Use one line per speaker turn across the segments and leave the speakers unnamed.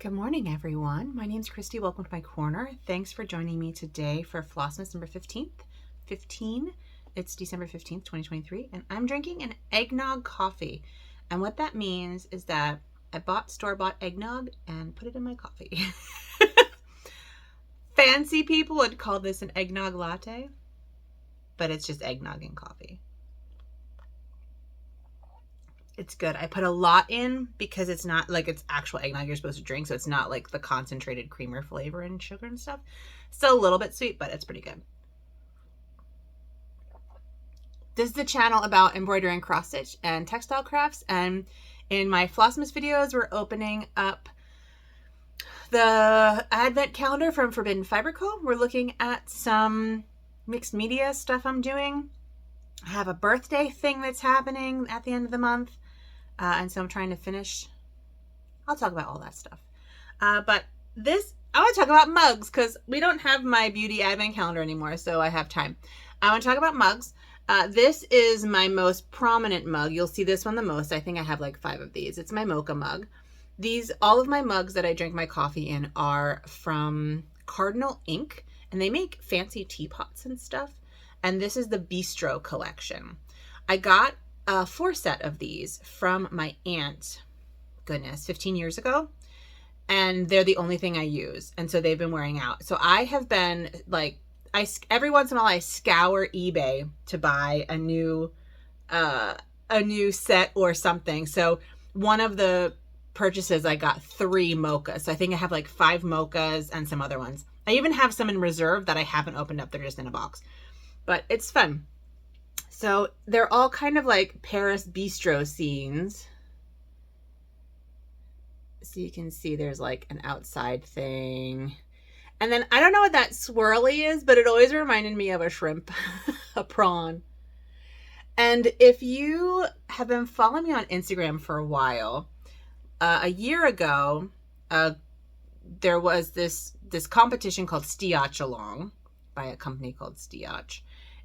Good morning, everyone. My name's Christy. Welcome to my corner. Thanks for joining me today for Flossmas number 15. It's December 15th, 2023, and I'm drinking an eggnog coffee. And what that means is that I bought store-bought eggnog and put it in my coffee. Fancy people would call this an eggnog latte, but it's just eggnog and coffee. It's good. I put a lot in because it's not like it's actual eggnog you're supposed to drink, so it's not like the concentrated creamer flavor and sugar and stuff. Still a little bit sweet, but it's pretty good. This is the channel about embroidery and cross stitch and textile crafts, and in my Flossmas videos we're opening up the advent calendar from Forbidden Fiber Co. We're looking at some mixed media stuff I'm doing. I have a birthday thing that's happening at the end of the month. And so I'm trying to finish. I'll talk about all that stuff. But this, I want to talk about mugs because we don't have my beauty advent calendar anymore, so I have time. I want to talk about mugs. This is my most prominent mug. You'll see this one the most. I think I have like 5 of these. It's my mocha mug. All of my mugs that I drink my coffee in are from Cardinal Ink, and they make fancy teapots and stuff. And this is the Bistro collection. I got a 4 set of these from my aunt, 15 years ago. And they're the only thing I use. And so they've been wearing out. So I have been like, every once in a while I scour eBay to buy a new set or something. So one of the purchases I got 3 mochas. So I think I have like 5 mochas and some other ones. I even have some in reserve that I haven't opened up. They're just in a box. But it's fun. So they're all kind of like Paris bistro scenes. So you can see there's like an outside thing. And then I don't know what that swirly is, but it always reminded me of a shrimp, a prawn. And if you have been following me on Instagram for a while, a year ago, there was this competition called Stitch Along by a company called Stitch.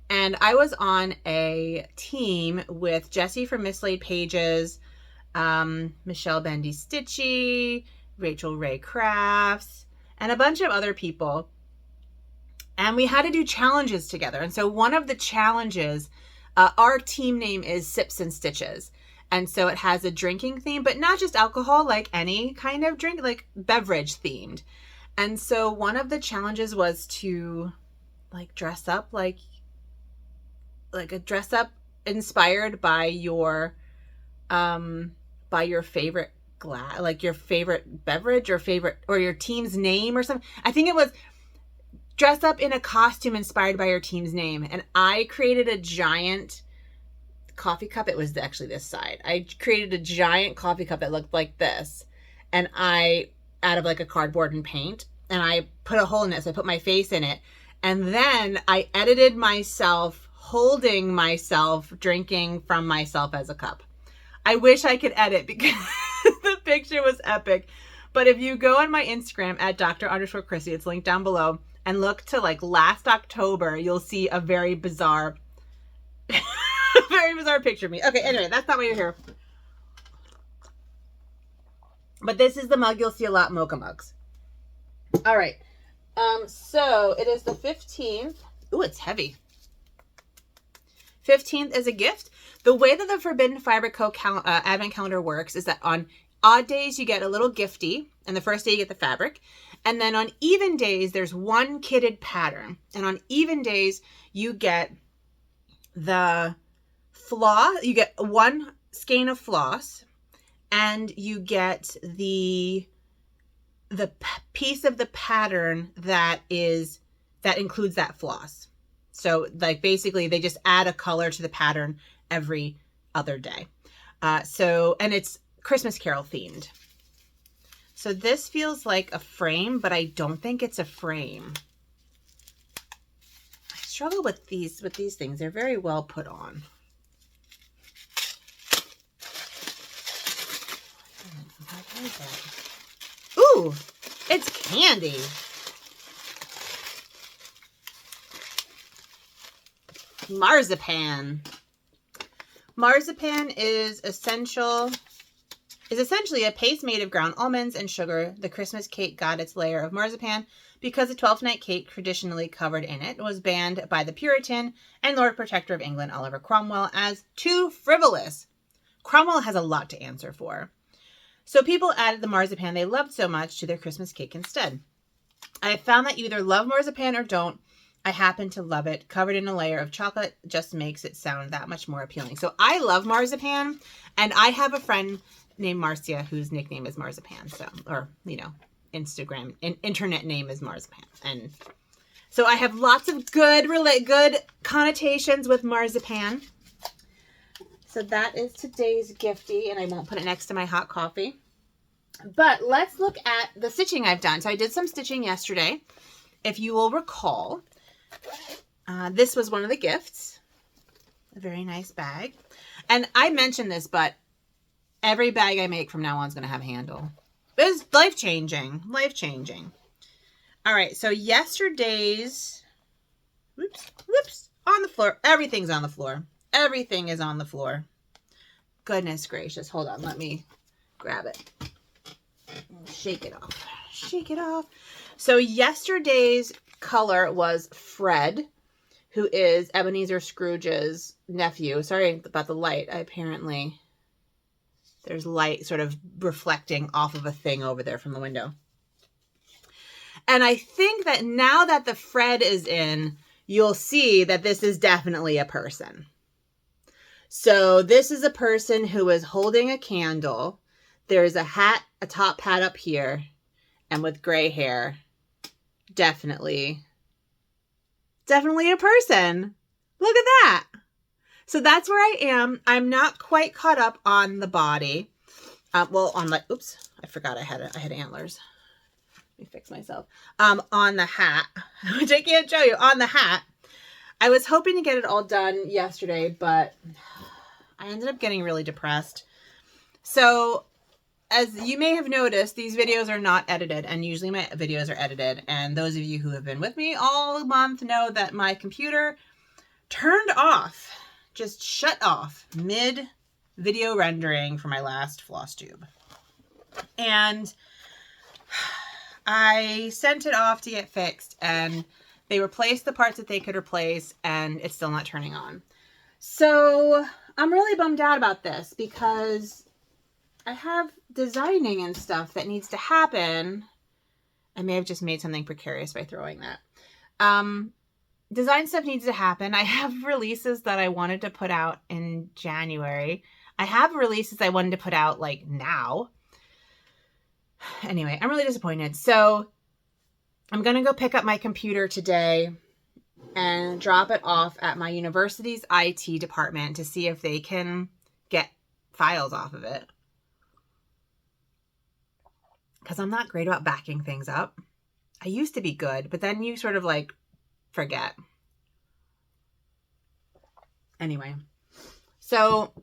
And I was on a team with Jessie from Mislaid Pages, Michelle Bendy Stitchy, Rachel Ray Crafts, and a bunch of other people. And we had to do challenges together. And so one of the challenges, our team name is Sips and Stitches. And so it has a drinking theme, but not just alcohol, like any kind of drink, like beverage themed. And so one of the challenges was to like dress up like a dress up inspired by your favorite glass, like your favorite beverage or your team's name or something. I think it was dress up in a costume inspired by your team's name. And I created a giant coffee cup. It was actually this side. I created a giant coffee cup that looked like this. And out of like a cardboard and paint, and I put a hole in it. So I put my face in it. And then I edited myself holding myself, drinking from myself as a cup. I wish I could edit because the picture was epic. But if you go on my Instagram at Dr_Christy, it's linked down below, and look to like last October, you'll see a very bizarre, picture of me. Okay, anyway, that's not why you're here. But this is the mug you'll see a lot, mocha mugs. All right. So it is the 15th. Ooh, it's heavy. 15th is a gift. The way that the Forbidden Fiber Co. advent calendar works is that on odd days you get a little gifty, and the first day you get the fabric. And then on even days there's one kitted pattern. And on even days you get the floss, you get 1 skein of floss, and you get the piece of the pattern that includes that floss. So like basically they just add a color to the pattern every other day. And it's Christmas Carol themed. So this feels like a frame, but I don't think it's a frame. I struggle with these things. They're very well put on. Ooh, it's candy. Marzipan. Marzipan is essential is essentially a paste made of ground almonds and sugar. The Christmas cake got its layer of marzipan because the Twelfth Night cake traditionally covered in it was banned by the Puritan and Lord Protector of England, Oliver Cromwell, as too frivolous. Cromwell has a lot to answer for. So people added the marzipan they loved so much to their Christmas cake instead. I have found that you either love marzipan or don't. I happen to love it. Covered in a layer of chocolate just makes it sound that much more appealing. So I love marzipan, and I have a friend named Marcia whose nickname is Marzipan. So, or, you know, Instagram, internet name is Marzipan. And so I have lots of good connotations with marzipan. So that is today's gifty, and I won't put it next to my hot coffee. But let's look at the stitching I've done. So I did some stitching yesterday. If you will recall, this was one of the gifts. A very nice bag. And I mentioned this, but every bag I make from now on is going to have a handle. It's life-changing. Life-changing. All right, so yesterday's... Whoops. On the floor. Everything's on the floor. Everything is on the floor. Goodness gracious. Hold on. Let me grab it. Shake it off. Shake it off. So yesterday's color was Fred, who is Ebenezer Scrooge's nephew. Sorry about the light. Apparently, there's light sort of reflecting off of a thing over there from the window. And I think that now that the Fred is in, you'll see that this is definitely a person. So this is a person who is holding a candle. There's a hat, a top hat up here, and with gray hair. Definitely a person. Look at that. So that's where I am. I'm not quite caught up on the body. Well, on the, oops, I forgot I had antlers. Let me fix myself. On the hat, which I can't show you, on the hat. I was hoping to get it all done yesterday, but I ended up getting really depressed. So as you may have noticed, these videos are not edited, and usually my videos are edited. And those of you who have been with me all month know that my computer turned off, just shut off mid-video rendering for my last floss tube. And I sent it off to get fixed, and they replaced the parts that they could replace, and it's still not turning on. So I'm really bummed out about this because I have designing and stuff that needs to happen. I may have just made something precarious by throwing that. Design stuff needs to happen. I have releases that I wanted to put out in January. I have releases I wanted to put out like now. Anyway, I'm really disappointed. So I'm going to go pick up my computer today and drop it off at my university's IT department to see if they can get files off of it. Because I'm not great about backing things up. I used to be good, but then you sort of like forget. Anyway, so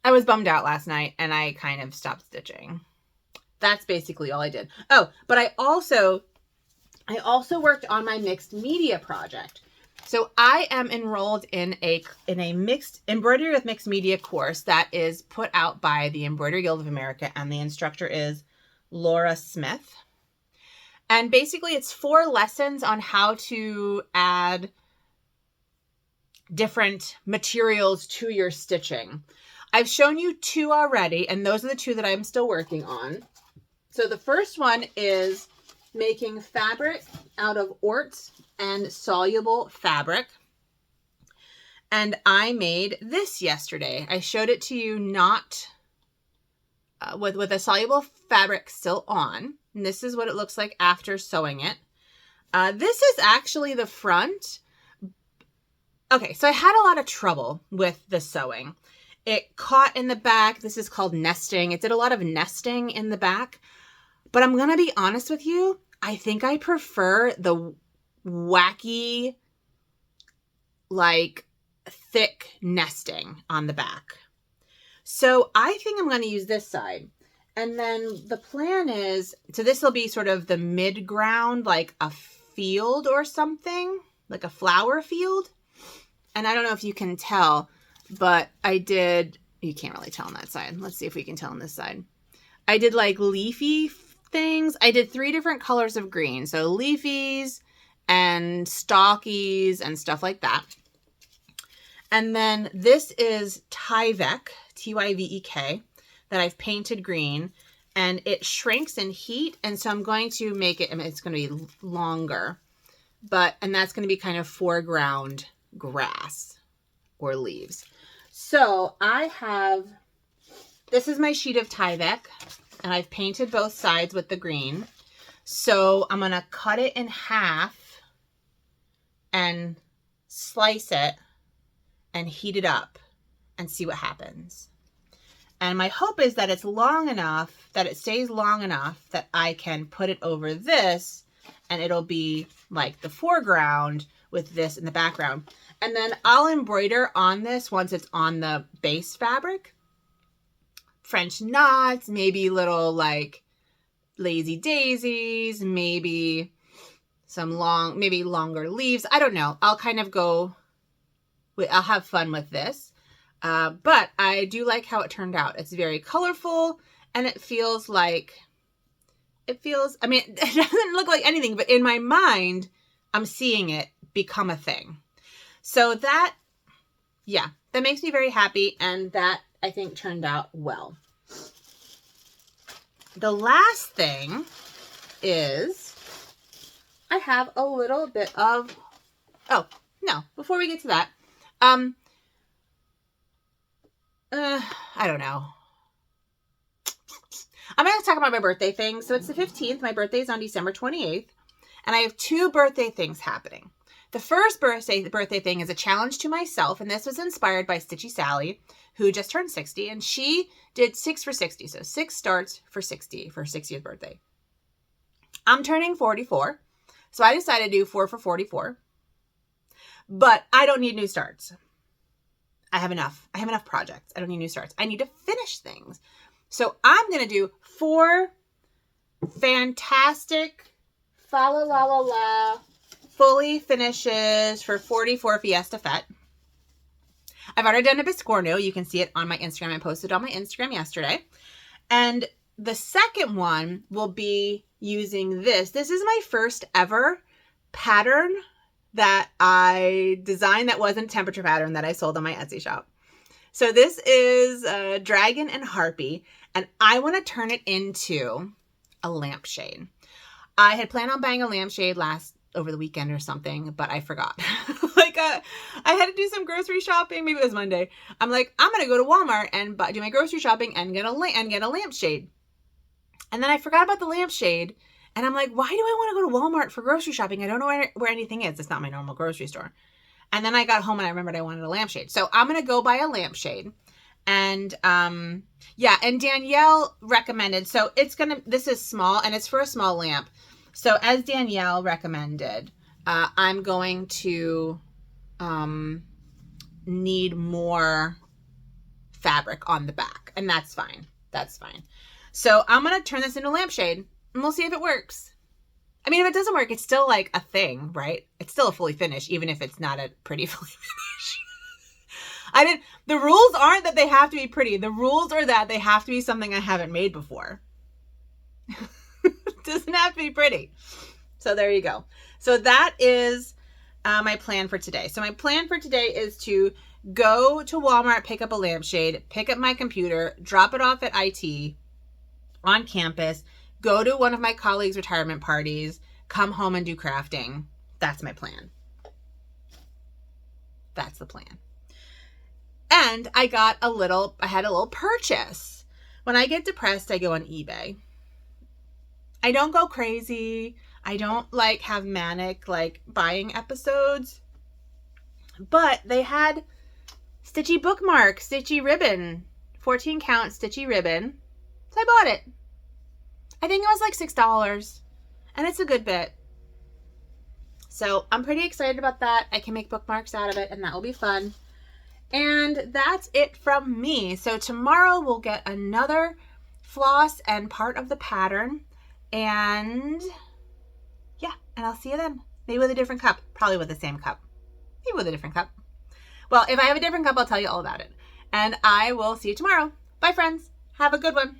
I was bummed out last night and I kind of stopped stitching. That's basically all I did. Oh, but I also worked on my mixed media project. So I am enrolled in a mixed embroidery with mixed media course that is put out by the Embroidery Guild of America, and the instructor is Laura Smith. And basically it's 4 lessons on how to add different materials to your stitching. I've shown you 2 already, and those are the 2 that I'm still working on. So the first one is making fabric out of orts and soluble fabric. And I made this yesterday. I showed it to you not with a soluble fabric still on. And this is what it looks like after sewing it. This is actually the front. Okay, so I had a lot of trouble with the sewing. It caught in the back. This is called nesting. It did a lot of nesting in the back. But I'm going to be honest with you. I think I prefer the wacky, like, thick nesting on the back. So I think I'm going to use this side. And then the plan is, so this will be sort of the mid-ground, like a field or something, like a flower field. And I don't know if you can tell, but I did, You can't really tell on that side. Let's see if we can tell on this side. I did like leafy things. I did 3 different colors of green. So leafies and stockies and stuff like that. And then this is Tyvek, Tyvek, that I've painted green. And it shrinks in heat. And so I'm going to make it, I mean, it's going to be longer. And that's going to be kind of foreground grass or leaves. So I have, this is my sheet of Tyvek, and I've painted both sides with the green. So I'm going to cut it in half and slice it and heat it up and see what happens. And my hope is that it's long enough, that it stays long enough that I can put it over this and it'll be like the foreground with this in the background. And then I'll embroider on this once it's on the base fabric. French knots, maybe little like lazy daisies, maybe some maybe longer leaves. I don't know. I'll kind of go with, I'll have fun with this. But I do like how it turned out. It's very colorful and it feels like, I mean, it doesn't look like anything, but in my mind, I'm seeing it become a thing. So that, yeah, that makes me very happy. And that I think turned out well. The last thing is I have a little bit of, oh, no, before we get to that, I don't know. I'm going to talk about my birthday thing. So it's the 15th. My birthday is on December 28th. And I have 2 birthday things happening. The first birthday thing is a challenge to myself. And this was inspired by Stitchy Sally, who just turned 60. And she did 6 for 60. So 6 starts for 60 for her 60th birthday. I'm turning 44. So I decided to do 4 for 44. But I don't need new starts. I have enough. I have enough projects. I don't need new starts. I need to finish things. So I'm going to do 4 fantastic, fa la la la la, fully finishes for 44 Fiesta Fete. I've already done a Biscorno. You can see it on my Instagram. I posted on my Instagram yesterday. And the second one will be using this. This is my first ever pattern that I designed that wasn't a temperature pattern that I sold on my Etsy shop. So this is a Dragon and Harpy, and I want to turn it into a lampshade. I had planned on buying a lampshade over the weekend or something, but I forgot. I had to do some grocery shopping. Maybe it was Monday. I'm like, I'm going to go to Walmart and do my grocery shopping and get a lampshade. And then I forgot about the lampshade. And I'm like, why do I want to go to Walmart for grocery shopping? I don't know where anything is. It's not my normal grocery store. And then I got home and I remembered I wanted a lampshade. So I'm going to go buy a lampshade. And yeah, and Danielle recommended, so this is small and it's for a small lamp. So as Danielle recommended, I'm going to need more fabric on the back, and that's fine. That's fine. So I'm going to turn this into a lampshade and we'll see if it works. I mean, if it doesn't work, it's still like a thing, right? It's still a fully finished, even if it's not a pretty fully finish. The rules aren't that they have to be pretty. The rules are that they have to be something I haven't made before. It doesn't have to be pretty. So there you go. So that is my plan for today. So my plan for today is to go to Walmart, pick up a lampshade, pick up my computer, drop it off at IT on campus, go to one of my colleagues' retirement parties, come home and do crafting. That's my plan. That's the plan. And I had a little purchase. When I get depressed, I go on eBay. I don't go crazy. I don't have manic buying episodes. But they had stitchy bookmark, stitchy ribbon, 14 count stitchy ribbon. So I bought it. I think it was like $6 and it's a good bit. So I'm pretty excited about that. I can make bookmarks out of it and that will be fun. And that's it from me. So tomorrow we'll get another floss and part of the pattern. And yeah, and I'll see you then. Maybe with a different cup. Probably with the same cup. Maybe with a different cup. Well, if I have a different cup, I'll tell you all about it. And I will see you tomorrow. Bye, friends. Have a good one.